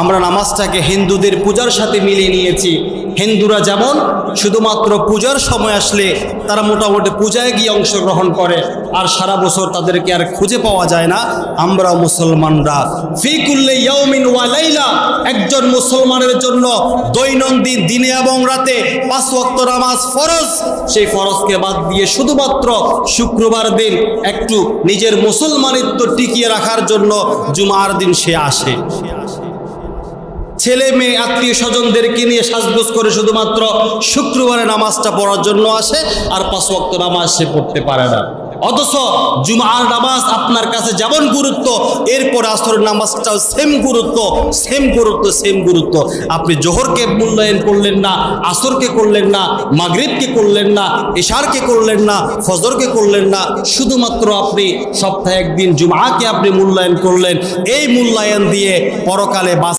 আমরা নামাজটাকে হিন্দুদের পূজার সাথে মিলিয়ে নিয়েছি। হিন্দুরা যেমন শুধুমাত্র পূজার সময় আসলে তারা মোটামুটি পূজায় গিয়ে অংশগ্রহণ করে, আর সারা বছর তাদেরকে আর খুঁজে পাওয়া যায় না। আমরা মুসলমানরা ফি কুল্লি ইয়াউমিন ওয়া লাইলা, একজন মুসলমানের জন্য দৈনন্দিন দিনে এবং রাতে 5 ওয়াক্ত নামাজ ফরজ। সেই ফরজকে বাদ দিয়ে শুধুমাত্র শুক্রবার দিন একটু নিজের মুসলমানিত্ব টিকিয়ে রাখার জন্য জুমার দিন সে আসে। ছেলে মেয়ে আত্মীয় স্বজনদেরকে নিয়ে সাজগোজ করে শুধুমাত্র শুক্রবারে নামাজটা পড়ার জন্য আসে, আর 5 ওয়াক্ত নামাজ সে পড়তে পারে না। অথচ জুমার নামাজ আপনার কাছে যেমন গুরুত্ব, এরপর আসরের নামাজটাও সেম গুরুত্ব। আপনি জোহরকে মূল্যায়ন করলেন না, আসরকে করলেন না, মাগরিবকে করলেন না, ইশারকে করলেন না, ফজরকে করলেন না, শুধুমাত্র আপনি সপ্তাহে একদিন জুমাকে আপনি মূল্যায়ন করলেন। এই মূল্যায়ন দিয়ে পরকালে